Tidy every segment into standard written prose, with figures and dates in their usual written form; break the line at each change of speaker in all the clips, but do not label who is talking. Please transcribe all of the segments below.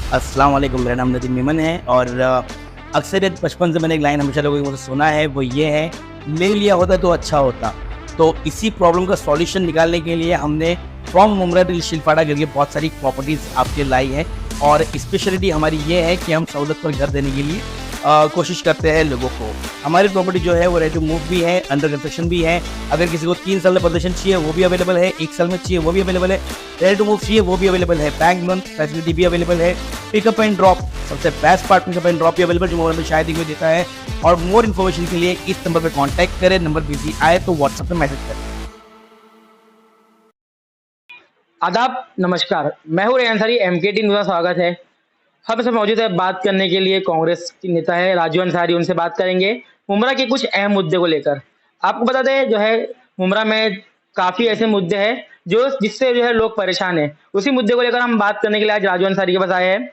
अस्सलाम वालेकुम, मेरा नाम नदीम मेमन है और अक्सरियत बचपन से मैंने एक लाइन हमेशा लोगों के मुँह से सुना है, वो ये है, ले लिया होता तो अच्छा होता। तो इसी प्रॉब्लम का सॉल्यूशन निकालने के लिए हमने फ्रॉम मुमरा टिल शिलपाड़ा करके बहुत सारी प्रॉपर्टीज़ आपके लाई है और स्पेशलिटी हमारी ये है कि हम सहूलत पर घर देने के लिए कोशिश करते हैं लोगों को। हमारी प्रॉपर्टी जो है वो रेडी टू मूव भी है, अंडर कंस्ट्रक्शन भी है। अगर किसी को 3 साल में पोजीशन चाहिए वो भी अवेलेबल है, 1 साल में चाहिए वो भी अवेलेबल है, रेडी टू मूव चाहिए वो भी अवेलेबल है, बैंक लोन फैसिलिटी भी अवेलेबल है, पिकअप एंड ड्रॉप, सबसे best part pickup and drop भी अवेलेबल जो मोबाइल में शायद ही कोई देता है। और मोर इन्फॉर्मेशन के लिए इस नंबर पर कॉन्टैक्ट करें, नंबर बिजी आए तो व्हाट्सएप पे मैसेज करें।
आदाब, नमस्कार। मैं हूँ रेहान अंसारी, एमकेटी न्यूज़ में स्वागत है। हम सब मौजूद है बात करने के लिए कांग्रेस की नेता है राजू अंसारी, उनसे बात करेंगे मुमरा के कुछ अहम मुद्दे को लेकर। आपको बता दें जो है मुमरा में काफ़ी ऐसे मुद्दे हैं जो जिससे जो है लोग परेशान हैं। उसी मुद्दे को लेकर हम बात करने के लिए आज राजू अंसारी के पास आए हैं।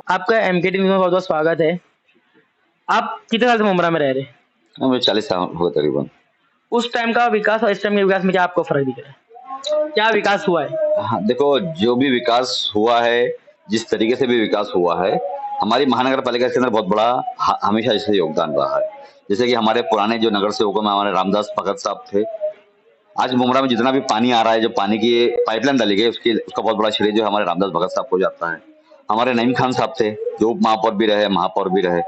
आपका एमकेटी न्यूज़ में बहुत बहुत स्वागत है। आप कितने साल से मुमरा में रह रहे हैं?
मुझे 40 साल हो गए तकरीबन।
उस टाइम का विकास और इस टाइम के विकास में क्या आपको फर्क दिख रहा है? क्या विकास हुआ है?
हाँ, देखो जो भी विकास हुआ है, जिस तरीके से भी विकास हुआ है, हमारी महानगर पालिका के अंदर बहुत बड़ा हमेशा इससे योगदान रहा है। जैसे कि हमारे पुराने जो नगर सेवकों में हमारे रामदास भगत साहब थे। आज मुमरा में जितना भी पानी आ रहा है, जो पानी की पाइपलाइन डाली गई उसका बहुत बड़ा श्रेय जो हमारे रामदास भगत साहब को जाता है। हमारे नईम खान साहब थे जो उप महापौर भी रहे, महापौर भी रहे।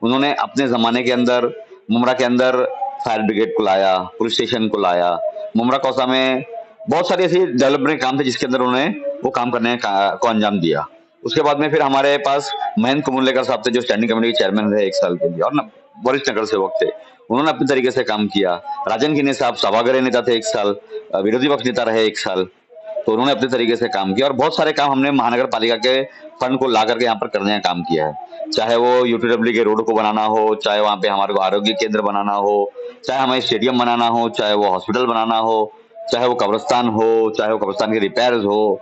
उन्होंने अपने जमाने के अंदर मुमरा के अंदर फायर ब्रिगेड को लाया, पुलिस स्टेशन को लाया। मुमरा कौसा में बहुत सारे ऐसे डेवलपमेंट काम थे जिसके अंदर उन्होंने वो काम करने को अंजाम दिया। उसके बाद में फिर हमारे पास महेंद्र कुमुरलेकर साहब थे जो स्टैंडिंग कमेटी के चेयरमैन रहे 1 साल के लिए और वरिष्ठ नगर सेवक थे। उन्होंने अपने तरीके से काम किया। राजन किन्ने साहब सभागृह नेता थे 1 साल, विरोधी पक्ष नेता रहे 1 साल। तो उन्होंने अपने तरीके से काम किया और बहुत सारे काम हमने महानगर पालिका के फंड को ला करके यहाँ पर करने का काम किया है। चाहे वो यूटीडब्ल्यू के रोड को बनाना हो, चाहे वहाँ पे हमारे को आरोग्य केंद्र बनाना हो, चाहे हमें स्टेडियम बनाना हो, चाहे वो हॉस्पिटल बनाना हो, चाहे वो कब्रिस्तान हो, चाहे वो कब्रिस्तान के रिपेयर्स हो,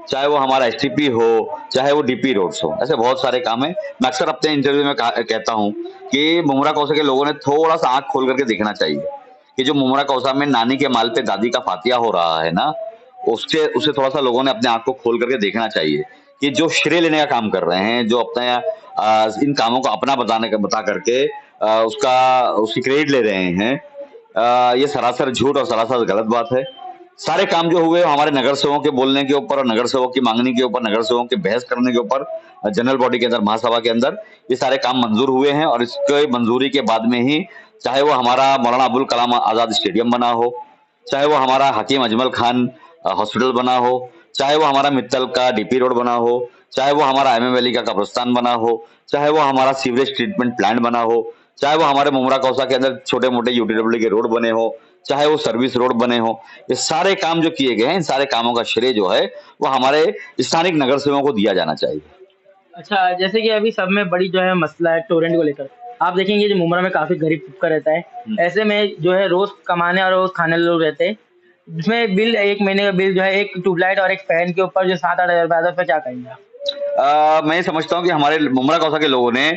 चाहे वो हमारा एसटीपी हो, चाहे वो डीपी रोड्स हो। ऐसे बहुत सारे काम है। मैं अक्सर अपने इंटरव्यू में कहता हूँ कि मुमरा कौसा के लोगों ने थोड़ा सा आंख खोल करके देखना चाहिए कि जो मुमरा कौसा में नानी के माल पे दादी का फातिया हो रहा है ना, उसे थोड़ा सा लोगों ने अपने आंख को खोल करके देखना चाहिए कि जो श्रेय लेने का काम कर रहे हैं, जो अपने इन कामों को अपना बता करके उसकी क्रेडिट ले रहे हैं, ये सरासर झूठ और सरासर गलत बात है। सारे काम जो हुए हमारे नगर सेवकों के बोलने के ऊपर और नगर सेवक की मांगनी के ऊपर, नगर सेवकों के बहस करने के ऊपर, जनरल बॉडी के अंदर, महासभा के अंदर ये सारे काम मंजूर हुए हैं और इसके मंजूरी के बाद में ही चाहे वो हमारा मौलाना अबुल कलाम आजाद स्टेडियम बना हो, चाहे वो हमारा हकीम अजमल खान हॉस्पिटल बना हो, चाहे वो हमारा मित्तल का डीपी रोड बना हो, चाहे वो हमारा एमएम वैली का कब्रिस्तान बना हो, चाहे वो हमारा सीवरेज ट्रीटमेंट प्लांट बना हो, चाहे वो हमारे मुमरा कौसा के अंदर छोटे मोटे यूटीडब्ल्यू के रोड बने हो, चाहे वो सर्विस रोड बने हो। ये सारे काम जो किए गए हैं, इन सारे कामों का श्रेय जो है वो हमारे स्थानिक नगर सेवकों को दिया जाना चाहिए।
अच्छा, जैसे कि अभी सब में बड़ी जो है मसला है टोरेंट को लेकर। आप देखेंगे जो मुमरा में काफी गरीब तबका रहता है, ऐसे में जो है रोज कमाने और रोज खाने लोग रहते हैं, जिसमें बिल 1 महीने का बिल जो है एक ट्यूबलाइट और एक फैन के ऊपर जो 7-8 हज़ार रुपये आता है, उस पर क्या कहेंगे आप?
मैं समझता हूँ कि हमारे मुमरा कौसा के लोगों ने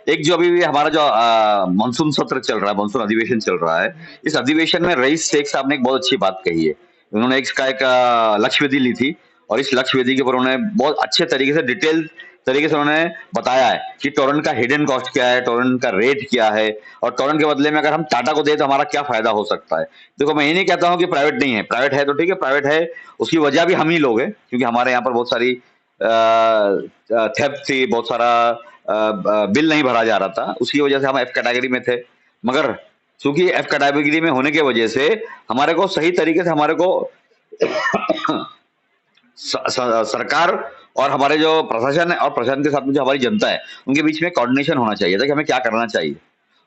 एक जो अभी हमारा जो मानसून सत्र चल रहा है, मानसून अधिवेशन चल रहा है, इस अधिवेशन में रईस शेख साहब ने एक बहुत अच्छी बात कही है। उन्होंने एक लक्ष्य वेदी ली थी और इस लक्ष्य वेदी के ऊपर उन्होंने बहुत अच्छे तरीके से डिटेल तरीके से उन्होंने बताया है कि टोरेंट का हिडन कॉस्ट क्या है, टोरेंट का रेट क्या है और टोरेंट के बदले में अगर हम टाटा को दे तो हमारा क्या फायदा हो सकता है। देखो मैं ये नहीं कहता हूँ कि प्राइवेट नहीं है, प्राइवेट है तो ठीक है, प्राइवेट है, उसकी वजह भी हम ही लोग हैं क्योंकि हमारे यहाँ पर बहुत सारी थेफ्ट थी, बहुत सारा बिल नहीं भरा जा रहा था, उसकी वजह से हम एफ कैटेगरी में थे। मगर चूंकि एफ कैटेगरी में होने की वजह से हमारे को सही तरीके से हमारे को सरकार और हमारे जो प्रशासन है और प्रशासन के साथ में जो हमारी जनता है उनके बीच में कोऑर्डिनेशन होना चाहिए था कि हमें क्या करना चाहिए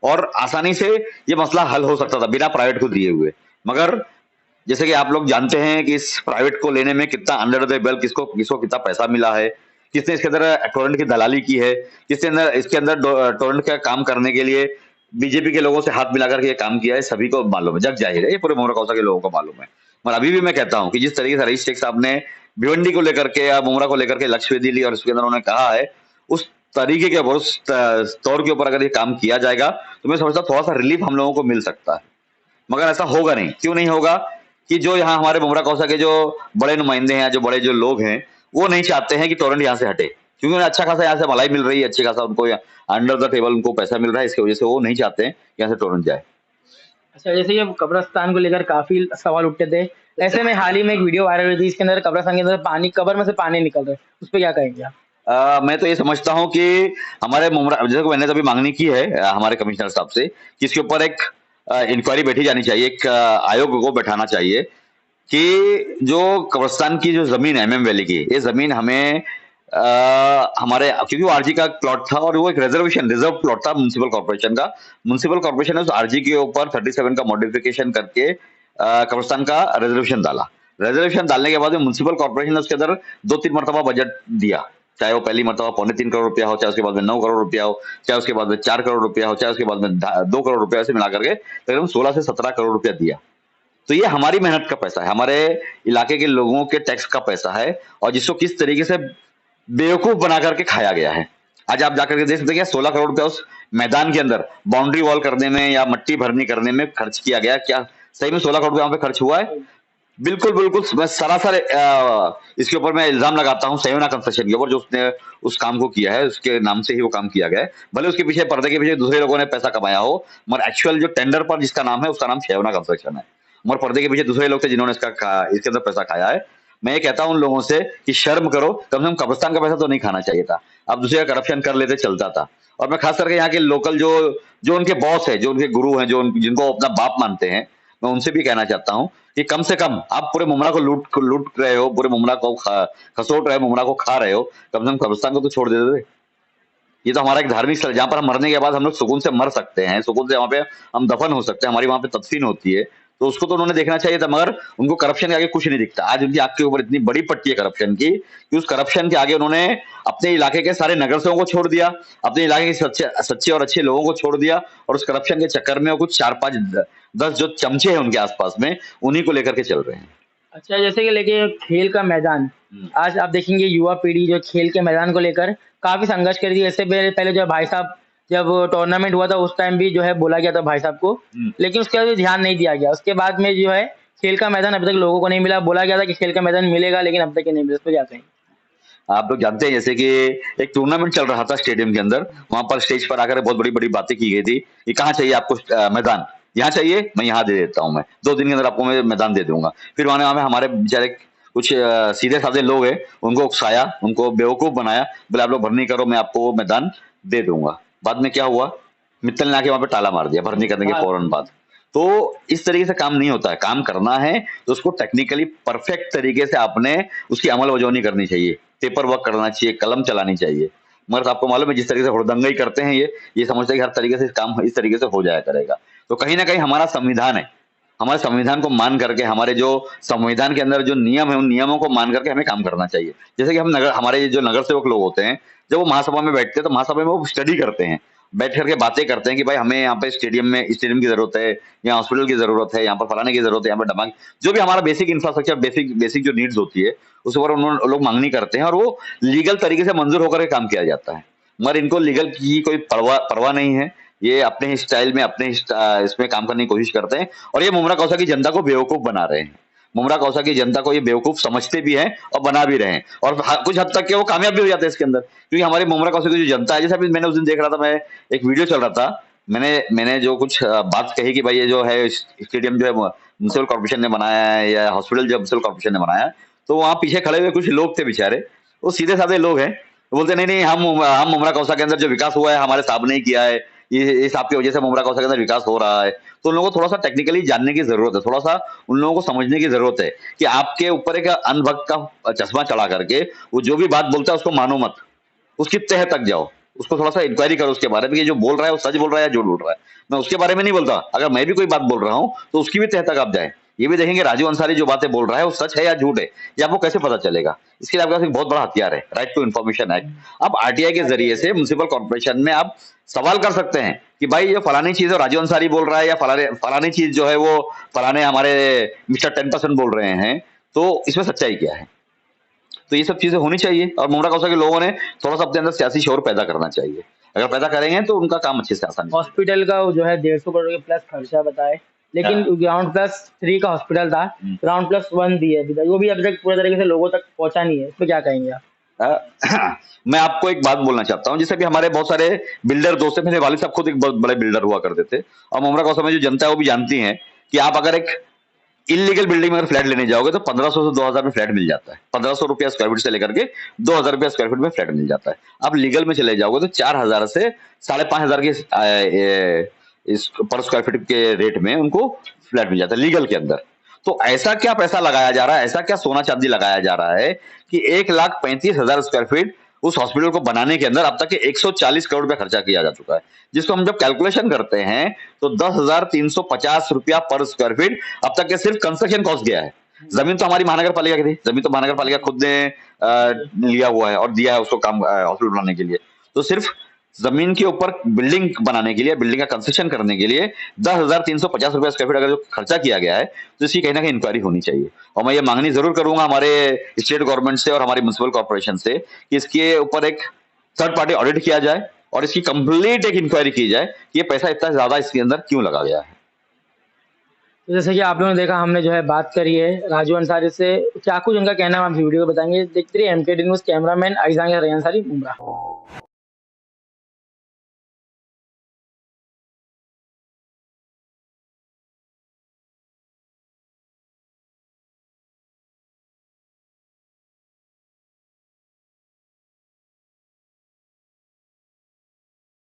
और आसानी से ये मसला हल हो सकता था बिना प्राइवेट को दिए हुए। मगर जैसे कि आप लोग जानते हैं कि इस प्राइवेट को लेने में कितना अंडर द बेल्ट किसको कितना पैसा मिला है, किसने इसके अंदर टोरेंट की दलाली की है, किसने इसके अंदर टोरेंट का काम करने के लिए बीजेपी के लोगों से हाथ मिलाकर के ये काम किया है, सभी को मालूम है, जग जाहिर है, ये पूरे मुमरा कौसा के लोगों को मालूम है। मगर अभी भी मैं कहता हूं कि जिस तरीके से रईस शेख साहब ने भिवंडी को लेकर के या मुमरा को लेकर के लक्ष्य वेदी ली और उसके अंदर उन्होंने कहा है उस तरीके के उस तौर के ऊपर अगर ये काम किया जाएगा तो मैं समझता हूं थोड़ा सा रिलीफ हम लोगों को मिल सकता है। मगर ऐसा होगा नहीं। क्यों नहीं होगा? कि जो यहाँ हमारे मुमरा कौसा के जो बड़े नुमाइंदे हैं, जो बड़े जो लोग हैं, वो नहीं चाहते हैं कि टोरेंट यहाँ से हटे, क्योंकि उन्हें अच्छा खासा यहाँ से मलाई मिल रही है, अच्छी खासा उनको अंडर द टेबल उनको पैसा मिल रहा है, इसकी वजह से वो नहीं चाहते हैं कि यहाँ से टोरेंट जाए।
अच्छा, जैसे ये कब्रिस्तान को लेकर काफी सवाल उठते थे, ऐसे में हाल ही में एक वीडियो वायरल हुई थी, इसके अंदर कब्रिस्तान के अंदर पानी, कब्र में से पानी निकल रहा है, उस पर क्या कहेंगे आप?
मैं तो ये समझता हूँ कि हमारे मुमरा, जैसे कि मैंने तभी मांगनी की है हमारे कमिश्नर साहब से कि इसके ऊपर एक इंक्वायरी बैठी जानी चाहिए, एक आयोग को बैठाना चाहिए कि जो कब्रिस्तान की जो जमीन है एमएम वैली की, ये जमीन हमें हमारे, क्योंकि वो आरजी का प्लॉट था और वो एक रिजर्वेशन रिजर्व प्लॉट था म्युनिसिपल कॉर्पोरेशन का। म्युनिसिपल कॉर्पोरेशन ने उस आरजी के ऊपर 37 का मॉडिफिकेशन करके कब्रिस्तान का रिजर्वेशन डाला। रिजर्वेशन डालने के बाद में म्युनिसिपल कॉर्पोरेशन ने उसके अंदर 2-3 मरतबा बजट दिया, चाहे वो पहली मरतबा 3.25 करोड़ रुपया हो, चाहे उसके बाद में 9 करोड़ रुपया हो, चाहे उसके बाद में 4 करोड़ रुपया हो, चाहे उसके बाद में 2 करोड़ रुपया, ऐसे मिला करके तकरीबन 16 से 17 करोड़ रुपया दिया। तो ये हमारी मेहनत का पैसा है, हमारे इलाके के लोगों के टैक्स का पैसा है, और जिसको किस तरीके से बेवकूफ बना करके खाया गया है। आज आप जाकर के देख सकते हैं 16 करोड़ रुपया उस मैदान के अंदर बाउंड्री वॉल करने में या मट्टी भरनी करने में खर्च किया गया। क्या सही में 16 करोड़ रुपया वहां पे खर्च हुआ है? बिल्कुल बिल्कुल। मैं सरासर इसके ऊपर मैं इल्जाम लगाता हूँ सयोना कंस्ट्रक्शन के ऊपर, जो उसने उस काम को किया है, उसके नाम से ही वो काम किया गया है। भले उसके पीछे, पर्दे के पीछे दूसरे लोगों ने पैसा कमाया हो, मगर एक्चुअल जो टेंडर पर जिसका नाम है उसका नाम सयोना कंस्ट्रक्शन है, मगर पर्दे के पीछे दूसरे लोग थे जिन्होंने इसके अंदर पैसा खाया है। मैं ये कहता हूं उन लोगों से कि शर्म करो, कम से कम कब्रिस्तान का पैसा तो नहीं खाना चाहिए था। अब दूसरे का करप्शन कर लेते, चलता था। और मैं खास करके यहाँ के लोकल जो जो उनके बॉस है, जो उनके गुरु हैं, जो जिनको अपना बाप मानते हैं, मैं उनसे भी कहना चाहता हूं कि कम से कम आप पूरे मुमरा को लूट रहे हो, पूरे मुमरा को खसोट रहे हो, मुमरा को खा रहे हो, कम से कम कब्रिस्तान को तो छोड़ देते थे। ये तो हमारा एक धार्मिक स्थल, जहाँ पर हम मरने के बाद हम लोग सुकून से मर सकते हैं, सुकून से वहां पे हम दफन हो सकते हैं, हमारी वहां पे तदफीन होती है, तो उसको तो उन्होंने देखना चाहिए था। मगर उनको करप्शन के आगे कुछ नहीं दिखता। आज उनकी आंख के ऊपर इतनी बड़ी पट्टी है करप्शन की कि उस करप्शन के आगे उन्होंने अपने इलाके के सारे नगरसेवकों को छोड़ दिया, अपने इलाके के सच्चे और अच्छे लोगों को छोड़ दिया, और उस करप्शन के चक्कर में वो कुछ 4-5-10 जो चमचे हैं उनके आसपास में, उन्हीं को लेकर के चल रहे हैं।
अच्छा, जैसे कि लेके खेल का मैदान, आज आप देखेंगे युवा पीढ़ी जो खेल के मैदान को लेकर काफी संघर्ष कर रही है। इससे पहले जो भाई साहब, जब टूर्नामेंट हुआ था उस टाइम भी जो है बोला गया था भाई साहब को, लेकिन उसके बाद भी ध्यान नहीं दिया गया। उसके बाद में जो है खेल का मैदान अभी तक लोगों को नहीं मिला। बोला गया था कि खेल का मैदान मिलेगा, लेकिन अब तक ये नहीं मिला। इस पर क्या कहें?
आप लोग जानते हैं जैसे कि एक टूर्नामेंट चल रहा था स्टेडियम के अंदर, वहां पर स्टेज पर आकर बहुत बड़ी बड़ी बातें की गई थी कि कहाँ चाहिए आपको मैदान, यहाँ चाहिए, मैं यहाँ दे देता हूँ, मैं 2 दिन के अंदर आपको मैं मैदान दे दूंगा। फिर वहां हमारे बेचारे कुछ सीधे साधे लोग हैं, उनको उकसाया, उनको बेवकूफ बनाया, बोले आप लोग भरनी करो, मैं आपको मैदान दे दूंगा। बाद में क्या हुआ? मित्तल ने आके वहां पे ताला मार दिया भरनी करने के फौरन बाद। तो इस तरीके से काम नहीं होता है। काम करना है तो उसको टेक्निकली परफेक्ट तरीके से आपने उसकी अमल वजौनी करनी चाहिए, पेपर वर्क करना चाहिए, कलम चलानी चाहिए। मगर आपको मालूम है जिस तरीके से हुड़दंगई करते हैं ये समझते हैं कि हर तरीके से काम इस तरीके से हो जाया करेगा। तो कहीं ना कहीं हमारा संविधान है, हमारे संविधान को मान करके, हमारे जो संविधान के अंदर जो नियम है उन नियमों को मान करके हमें काम करना चाहिए। जैसे कि हमारे जो नगर सेवक लोग होते हैं, जब वो महासभा में बैठते हैं तो महासभा में वो स्टडी करते हैं, बैठ करके बातें करते हैं कि भाई हमें यहाँ पे स्टेडियम की जरूरत है, यहाँ हॉस्पिटल की जरूरत है, यहाँ पर फलाने की जरूरत है, यहाँ पर डमांग, जो भी हमारा बेसिक इंफ्रास्ट्रक्चर, बेसिक जो नीड्स होती है उस पर उन्होंने लोग मांगनी करते हैं, और वो लीगल तरीके से मंजूर होकर के काम किया जाता है। मगर इनको लीगल की कोई परवाह नहीं है। ये अपने ही स्टाइल में, अपने इसमें काम करने की कोशिश करते हैं, और ये मुमरा कौसा की जनता को बेवकूफ बना रहे हैं। मुमरा कौसा की जनता को ये बेवकूफ समझते भी हैं और बना भी रहे हैं, और कुछ हद तक के वो कामयाब भी हो जाते हैं इसके अंदर, क्योंकि हमारे मुमरा कौसा की जो जनता है, जैसे अभी मैंने उस दिन देख रहा था, मैं एक वीडियो चल रहा था, मैंने जो कुछ बात कही कि भाई ये जो है स्टेडियम जो है म्युनिसिपल कॉर्पोरेशन ने बनाया है, या हॉस्पिटल जो म्युनिसिपल कॉर्पोरेशन ने बनाया है, तो वहां पीछे खड़े हुए कुछ लोग थे बेचारे, वो सीधे साधे लोग हैं, बोलते नहीं हम मुमरा कौसा के अंदर जो विकास हुआ है हमारे साहब ने ही किया है, ये साहब की वजह से मुमरा कौसा के अंदर विकास हो रहा है। तो उन लोगों को थोड़ा सा टेक्निकली जानने की जरूरत है, थोड़ा सा उन लोगों को समझने की जरूरत है कि आपके ऊपर एक अंधभक्त का चश्मा चढ़ा करके वो जो भी बात बोलता है उसको मानो मत, उसकी तह तक जाओ, उसको थोड़ा सा इंक्वायरी करो उसके बारे में कि जो बोल रहा है वो सच बोल रहा है या झूठ बोल रहा है। मैं उसके बारे में नहीं बोलता, अगर मैं भी कोई बात बोल रहा हूँ तो उसकी भी तह तक आप जाए, ये भी देखेंगे राजीव अंसारी जो बातें बोल रहा है वो सच है या झूठ है, ये आपको कैसे पता चलेगा? इसके लिए आपके पास एक बहुत बड़ा हथियार है, राइट टू इन्फॉर्मेशन एक्ट। आप आरटीआई के जरिए से म्युनिसिपल कॉर्पोरेशन में आप सवाल कर सकते हैं कि भाई ये फलानी चीज है राजीव अंसारी बोल रहा है, या फलानी चीज जो है वो फलाने हमारे मिस्टर 10% बोल रहे हैं, तो इसमें सच्चाई क्या है? तो ये सब चीजें होनी चाहिए, और मुमरा कौसा के लोगों ने थोड़ा सा अपने अंदर सियासी शोर पैदा करना चाहिए। अगर पैदा करेंगे तो उनका काम अच्छे से आसान है।
हॉस्पिटल का जो है 150 करोड़ के प्लस खर्चा बताए, लेकिन ग्राउंड प्लस 3 का हॉस्पिटल था, ग्राउंड प्लस 1 भी है अभी तक, वो भी अभी तक पूरे तरीके से लोगों तक पहुंचा नहीं है। इस पे क्या कहेंगे आप?
मैं आपको एक बात बोलना चाहता हूँ, जैसे कि हमारे बहुत सारे बिल्डर दोस्त हैं, मेरे वालिद साहब खुद एक बहुत बड़े बिल्डर हुआ करते थे, और मुमरा कौसा में जो जनता है वो भी जानती है कि आप अगर एक इलीगल बिल्डिंग में अगर फ्लैट लेने जाओगे तो 1500 से 2000 में फ्लैट मिल जाता है। 1500 रुपया स्क्वायर फीट से लेकर के 2000 रुपया स्क्वायर फीट में फ्लैट मिल जाता है। आप लीगल में चले जाओगे तो 4000 से 5500 के इस पर स्क्वायर फीट के रेट में उनको फ्लैट मिल जाता है लीगल के अंदर। तो ऐसा क्या पैसा लगाया जा रहा है, ऐसा क्या सोना चांदी लगाया जा रहा है कि 1,35,000 स्क्वायर फीट उस हॉस्पिटल को बनाने के अंदर अब तक के 140 करोड़ रुपया खर्चा किया जा चुका है, जिसको हम जब कैलकुलेशन करते हैं तो 10,350 रुपया पर स्क्वायर फीट अब तक के सिर्फ कंस्ट्रक्शन कॉस्ट गया है। जमीन तो हमारी महानगर पालिका की थी, जमीन तो महानगर पालिका खुद ने लिया हुआ है और दिया है उसको काम हॉस्पिटल बनाने के लिए। तो सिर्फ जमीन के ऊपर बिल्डिंग बनाने के लिए, बिल्डिंग का कंस्ट्रक्शन करने के लिए 10,350 रुपया स्क्वायर फीट अगर जो खर्चा किया गया है तो इसकी कहीं ना कहीं इंक्वायरी होनी चाहिए। और मैं ये मांगनी जरूर करूंगा हमारे स्टेट गवर्नमेंट से और हमारी म्युनिसिपल कॉर्पोरेशन से कि इसके ऊपर एक थर्ड पार्टी ऑडिट किया जाए और इसकी कंप्लीट एक इंक्वायरी की जाए कि ये पैसा इतना ज्यादा इसके अंदर क्यों लगा गया है।
तो जैसे कि आप लोगों ने देखा, हमने जो है बात करी है राजू अंसारी से, क्या कुछ उनका कहना है आप वीडियो को बताएंगे। देखते रहिए MKT news, cameraman Aijan Ansari, Mumbra.